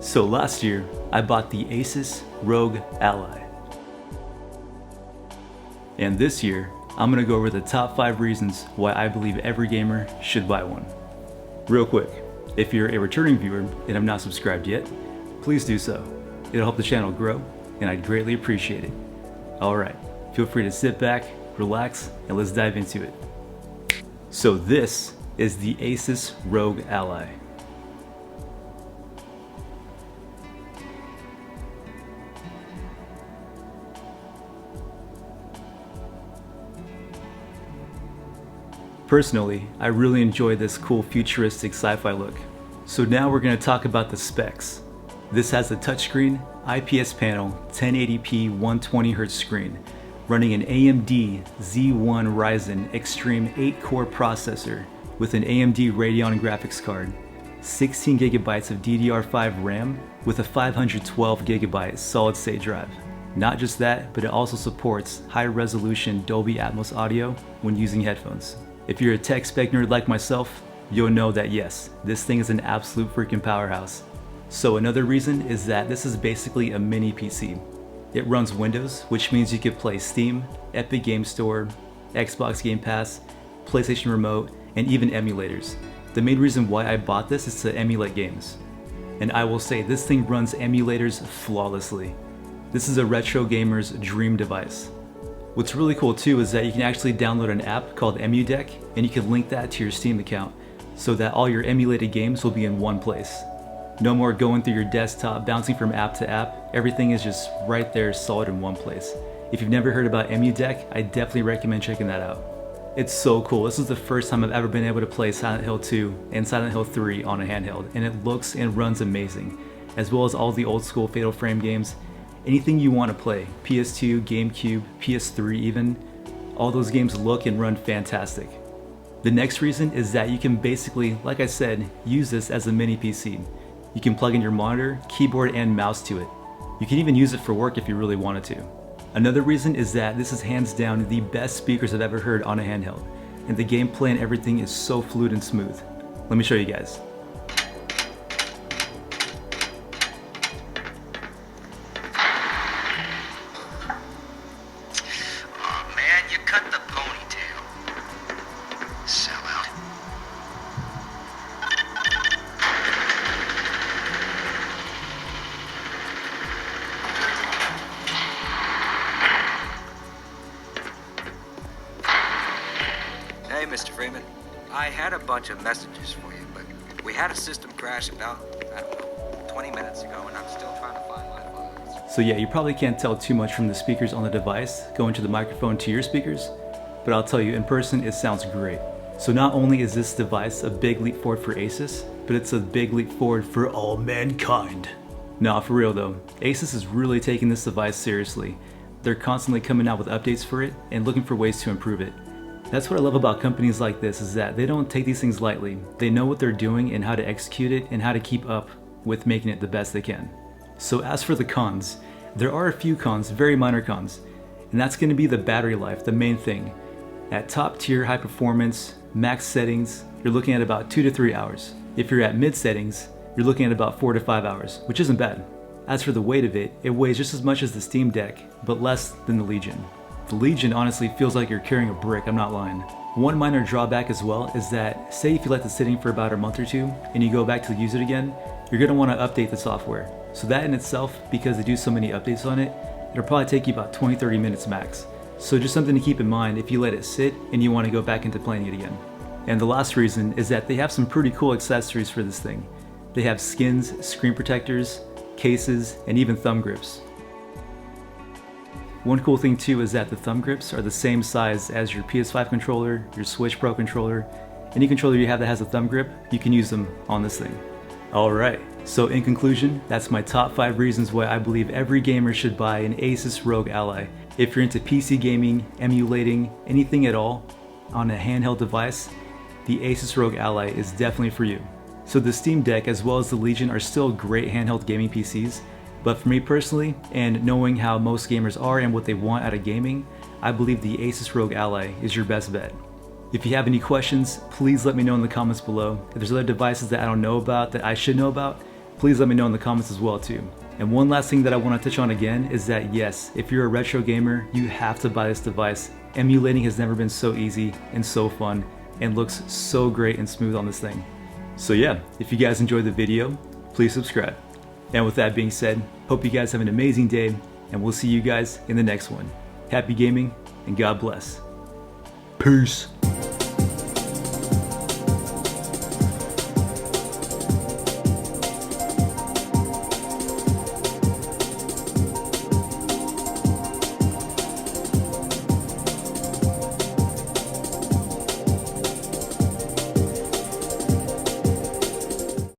So last year, I bought the Asus ROG Ally. And this year, I'm gonna go over the top 5 reasons why I believe every gamer should buy one. Real quick, if you're a returning viewer and have not subscribed yet, please do so. It'll help the channel grow, and I'd greatly appreciate it. Alright, feel free to sit back, relax, and let's dive into it. So this is the Asus ROG Ally. Personally, I really enjoy this cool futuristic sci-fi look. So now we're going to talk about the specs. This has a touchscreen, IPS panel, 1080p 120Hz screen, running an AMD Z1 Ryzen Extreme 8-core processor with an AMD Radeon graphics card, 16GB of DDR5 RAM with a 512GB solid-state drive. Not just that, but it also supports high-resolution Dolby Atmos audio when using headphones. If you're a tech spec nerd like myself, you'll know that yes, this thing is an absolute freaking powerhouse. So another reason is that this is basically a mini PC. It runs Windows, which means you can play Steam, Epic Game Store, Xbox Game Pass, PlayStation Remote, and even emulators. The main reason why I bought this is to emulate games. And I will say this thing runs emulators flawlessly. This is a retro gamer's dream device. What's really cool too is that you can actually download an app called EmuDeck, and you can link that to your Steam account so that all your emulated games will be in one place. No more going through your desktop, bouncing from app to app. Everything is just right there, solid in one place. If you've never heard about EmuDeck, I definitely recommend checking that out. It's so cool. This is the first time I've ever been able to play Silent Hill 2 and Silent Hill 3 on a handheld, and it looks and runs amazing, as well as all the old school Fatal Frame games. Anything you want to play, PS2, GameCube, PS3 even, all those games look and run fantastic. The next reason is that you can basically, like I said, use this as a mini PC. You can plug in your monitor, keyboard, and mouse to it. You can even use it for work if you really wanted to. Another reason is that this is hands down the best speakers I've ever heard on a handheld, and the gameplay and everything is so fluid and smooth. Let me show you guys. Hey, Mr. Freeman. I had a bunch of messages for you, but we had a system crash about, 20 minutes ago, and I'm still trying to find my files. So yeah, you probably can't tell too much from the speakers on the device going to the microphone to your speakers, but I'll tell you, in person it sounds great. So not only is this device a big leap forward for Asus, but it's a big leap forward for all mankind. Nah, for real though, Asus is really taking this device seriously. They're constantly coming out with updates for it and looking for ways to improve it. That's what I love about companies like this, is that they don't take these things lightly. They know what they're doing and how to execute it and how to keep up with making it the best they can. So as for the cons, there are a few cons, very minor cons, and that's going to be the battery life, the main thing. At top tier high performance, max settings, you're looking at about 2 to 3 hours. If you're at mid settings, you're looking at about 4 to 5 hours, which isn't bad. As for the weight of it, it weighs just as much as the Steam Deck, but less than the Legion. The Legion honestly feels like you're carrying a brick, I'm not lying. One minor drawback as well is that, say if you let this sitting for about a month or two and you go back to use it again, you're going to want to update the software. So that in itself, because they do so many updates on it, it'll probably take you about 20-30 minutes max. So just something to keep in mind if you let it sit and you want to go back into playing it again. And the last reason is that they have some pretty cool accessories for this thing. They have skins, screen protectors, cases, and even thumb grips. One cool thing too is that the thumb grips are the same size as your PS5 controller, your Switch Pro controller. Any controller you have that has a thumb grip, you can use them on this thing. Alright, so in conclusion, that's my top 5 reasons why I believe every gamer should buy an Asus ROG Ally. If you're into PC gaming, emulating, anything at all on a handheld device, the Asus ROG Ally is definitely for you. So the Steam Deck as well as the Legion are still great handheld gaming PCs, but for me personally, and knowing how most gamers are and what they want out of gaming, I believe the Asus ROG Ally is your best bet. If you have any questions, please let me know in the comments below. If there's other devices that I don't know about that I should know about, please let me know in the comments as well too. And one last thing that I want to touch on again is that yes, if you're a retro gamer, you have to buy this device. Emulating has never been so easy and so fun and looks so great and smooth on this thing. So yeah, if you guys enjoyed the video, please subscribe. And with that being said, hope you guys have an amazing day, and we'll see you guys in the next one. Happy gaming, and God bless. Peace.